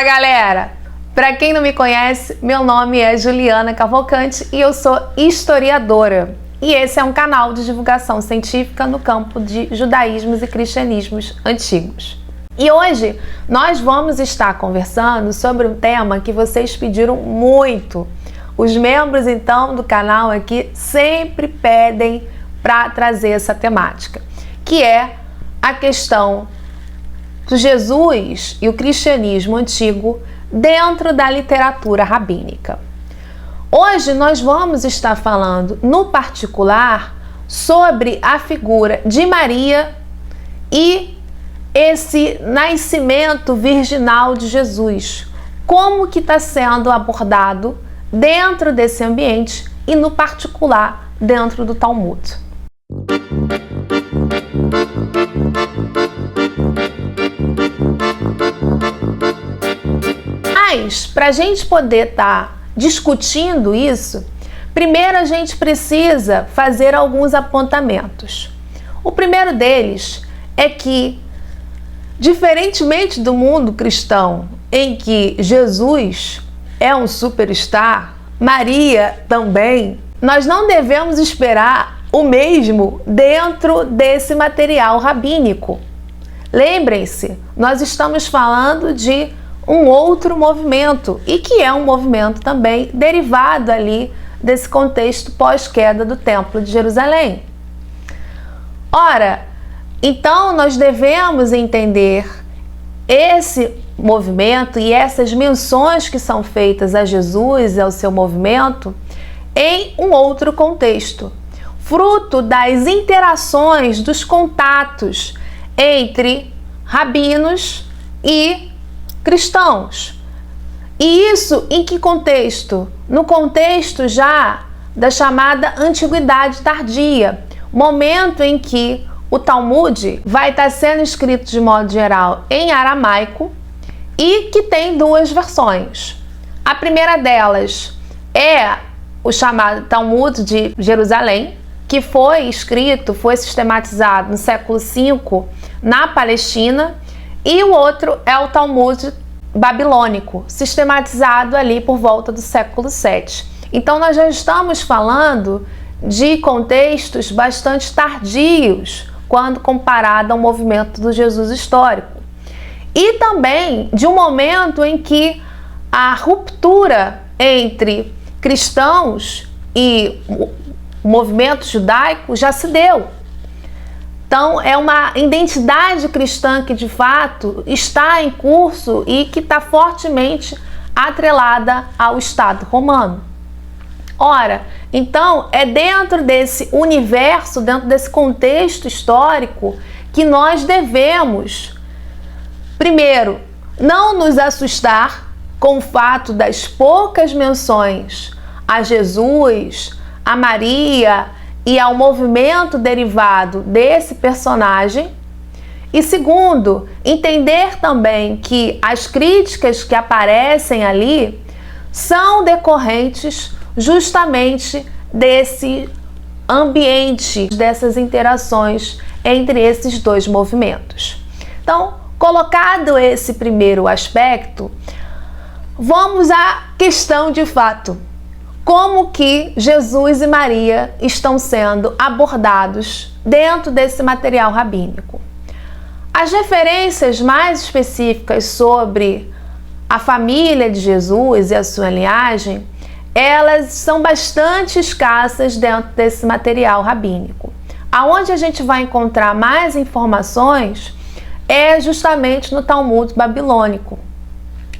Fala, galera! Para quem não me conhece, meu nome é Juliana Cavalcante e eu sou historiadora. E esse é um canal de divulgação científica no campo de judaísmos e cristianismos antigos. E hoje nós vamos estar conversando sobre um tema que vocês pediram muito. Os membros, então, do canal aqui sempre pedem para trazer essa temática, que é a questão do Jesus e o cristianismo antigo dentro da literatura rabínica. Hoje nós vamos estar falando, no particular, sobre a figura de Maria e esse nascimento virginal de Jesus. Como que está sendo abordado dentro desse ambiente e, no particular, dentro do Talmud. Mas, para a gente poder estar discutindo isso, primeiro a gente precisa fazer alguns apontamentos. O primeiro deles é que, diferentemente do mundo cristão, em que Jesus é um superstar, Maria também, nós não devemos esperar o mesmo dentro desse material rabínico. Lembrem-se, nós estamos falando de um outro movimento e que é um movimento também derivado ali desse contexto pós-queda do Templo de Jerusalém. Ora, então nós devemos entender esse movimento e essas menções que são feitas a Jesus e ao seu movimento em um outro contexto, fruto das interações, dos contatos entre rabinos e cristãos. E isso em que contexto? No contexto já da chamada Antiguidade Tardia, momento em que o Talmud vai estar sendo escrito de modo geral em aramaico e que tem duas versões. A primeira delas é o chamado Talmud de Jerusalém, que foi escrito, foi sistematizado no século V na Palestina, e o outro é o Talmud babilônico, sistematizado ali por volta do século VII. Então nós já estamos falando de contextos bastante tardios quando comparado ao movimento do Jesus histórico. E também de um momento em que a ruptura entre cristãos e o movimento judaico já se deu. Então, é uma identidade cristã que, de fato, está em curso e que está fortemente atrelada ao Estado romano. Ora, então, é dentro desse universo, dentro desse contexto histórico, que nós devemos, primeiro, não nos assustar com o fato das poucas menções a Jesus, a Maria e ao movimento derivado desse personagem. E segundo, entender também que as críticas que aparecem ali são decorrentes justamente desse ambiente, dessas interações entre esses dois movimentos. Então, colocado esse primeiro aspecto, vamos à questão de fato. Como que Jesus e Maria estão sendo abordados dentro desse material rabínico? As referências mais específicas sobre a família de Jesus e a sua linhagem, elas são bastante escassas dentro desse material rabínico. Aonde a gente vai encontrar mais informações é justamente no Talmud babilônico,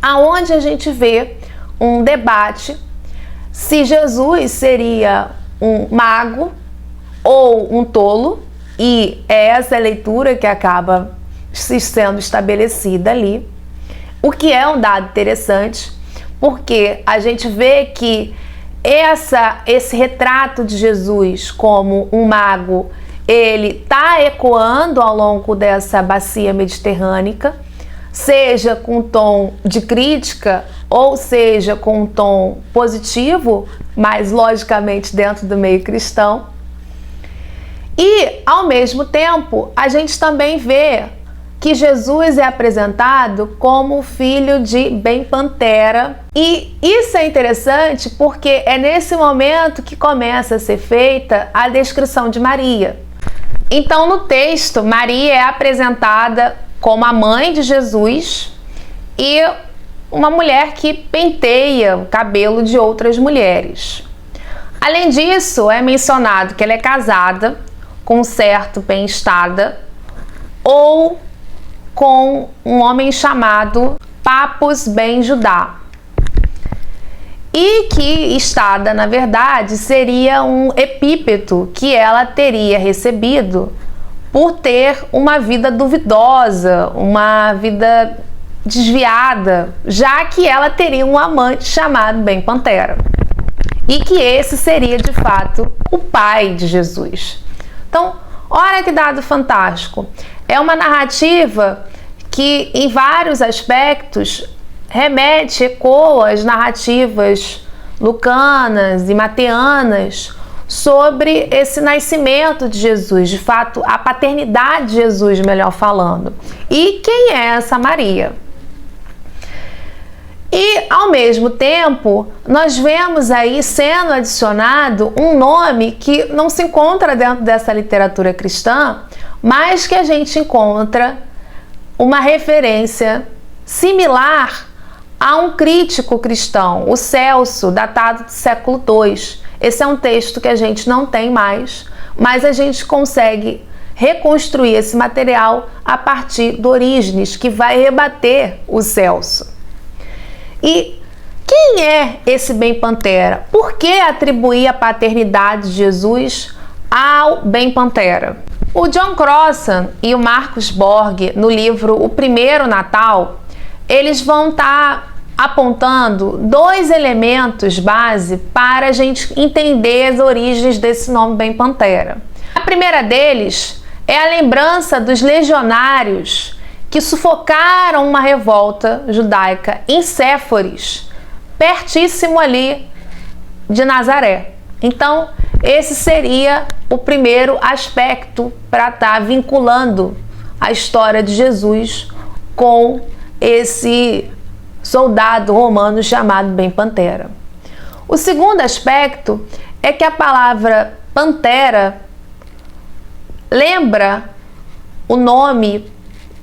aonde a gente vê um debate se Jesus seria um mago ou um tolo, e é essa leitura que acaba sendo estabelecida ali, o que é um dado interessante, porque a gente vê que esse retrato de Jesus como um mago, ele está ecoando ao longo dessa bacia mediterrânea, seja com um tom de crítica ou seja com um tom positivo, mas logicamente dentro do meio cristão. E, ao mesmo tempo, a gente também vê que Jesus é apresentado como filho de bem-pantera. E isso é interessante porque é nesse momento que começa a ser feita a descrição de Maria. Então, no texto, Maria é apresentada como a mãe de Jesus e uma mulher que penteia o cabelo de outras mulheres. Além disso, é mencionado que ela é casada com um certo bem-estada ou com um homem chamado Papos ben Judá. E que estada, na verdade, seria um epíteto que ela teria recebido por ter uma vida duvidosa, uma vida desviada, já que ela teria um amante chamado bem-pantera. E que esse seria, de fato, o pai de Jesus. Então, olha que dado fantástico. É uma narrativa que, em vários aspectos, remete, ecoa as narrativas lucanas e mateanas sobre esse nascimento de Jesus, de fato, a paternidade de Jesus, melhor falando. E quem é essa Maria? E, ao mesmo tempo, nós vemos aí sendo adicionado um nome que não se encontra dentro dessa literatura cristã, mas que a gente encontra uma referência similar a um crítico cristão, o Celso, datado do século II. Esse é um texto que a gente não tem mais, mas a gente consegue reconstruir esse material a partir do Orígenes, que vai rebater o Celso. E quem é esse bem-pantera? Por que atribuir a paternidade de Jesus ao bem-pantera? O John Crossan e o Marcus Borg, no livro O Primeiro Natal, eles vão estar apontando dois elementos base para a gente entender as origens desse nome bem-pantera. A primeira deles é a lembrança dos legionários que sufocaram uma revolta judaica em Séforis, pertíssimo ali de Nazaré. Então, esse seria o primeiro aspecto para estar vinculando a história de Jesus com esse soldado romano chamado bem-pantera. O segundo aspecto é que a palavra pantera lembra o nome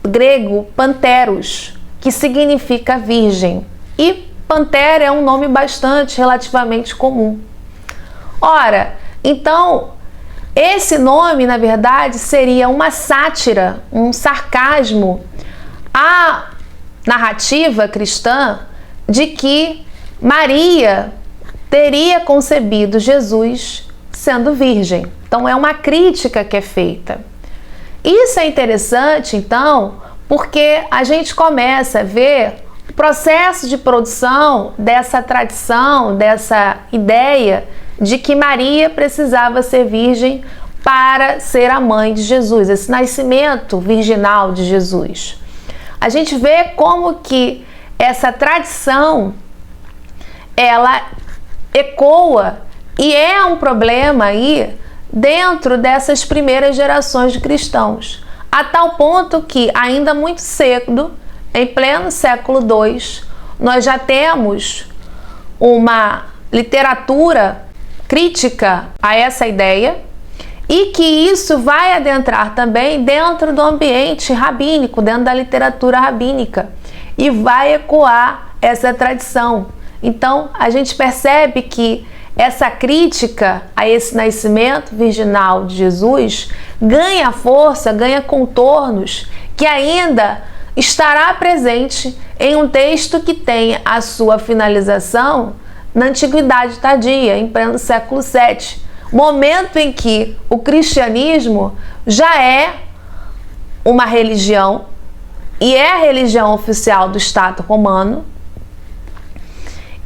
grego panteros, que significa virgem. E pantera é um nome relativamente comum. Ora, então, esse nome, na verdade, seria uma sátira, um sarcasmo à narrativa cristã de que Maria teria concebido Jesus sendo virgem. Então, é uma crítica que é feita. Isso é interessante, então, porque a gente começa a ver o processo de produção dessa tradição, dessa ideia de que Maria precisava ser virgem para ser a mãe de Jesus, esse nascimento virginal de Jesus. A gente vê como que essa tradição, ela ecoa e é um problema aí dentro dessas primeiras gerações de cristãos, a tal ponto que, ainda muito cedo, em pleno século II, nós já temos uma literatura crítica a essa ideia e que isso vai adentrar também dentro do ambiente rabínico, dentro da literatura rabínica, e vai ecoar essa tradição. Então, a gente percebe que essa crítica a esse nascimento virginal de Jesus ganha força, ganha contornos, que ainda estará presente em um texto que tem a sua finalização na Antiguidade Tardia, em pleno século VII, momento em que o cristianismo já é uma religião e é a religião oficial do Estado romano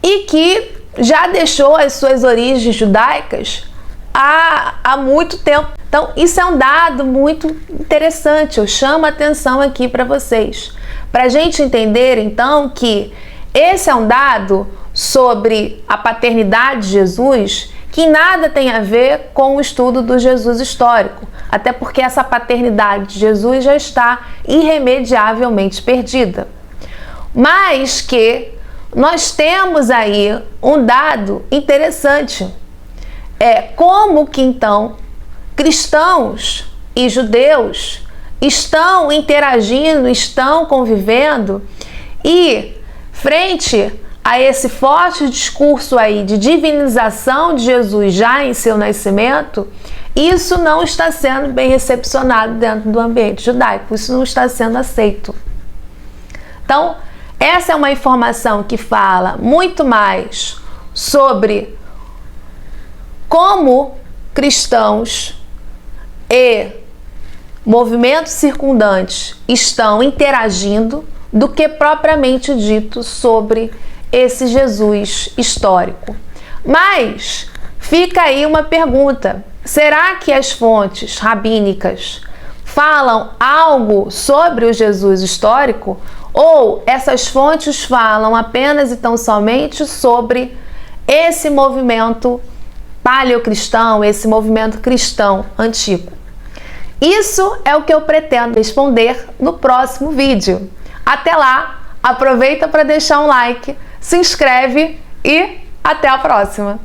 e que já deixou as suas origens judaicas há muito tempo. Então, isso é um dado muito interessante. Eu chamo a atenção aqui para vocês, para a gente entender, então, que esse é um dado sobre a paternidade de Jesus que nada tem a ver com o estudo do Jesus histórico, até porque essa paternidade de Jesus já está irremediavelmente perdida. Mas que nós temos aí um dado interessante, como que então cristãos e judeus estão interagindo, estão convivendo, e frente a esse forte discurso aí de divinização de Jesus já em seu nascimento, isso não está sendo bem recepcionado dentro do ambiente judaico, isso não está sendo aceito. Então, essa é uma informação que fala muito mais sobre como cristãos e movimentos circundantes estão interagindo do que propriamente dito sobre esse Jesus histórico. Mas fica aí uma pergunta: será que as fontes rabínicas falam algo sobre o Jesus histórico? Ou essas fontes falam apenas e tão somente sobre esse movimento paleocristão, esse movimento cristão antigo? Isso é o que eu pretendo responder no próximo vídeo. Até lá, aproveita para deixar um like, se inscreve e até a próxima!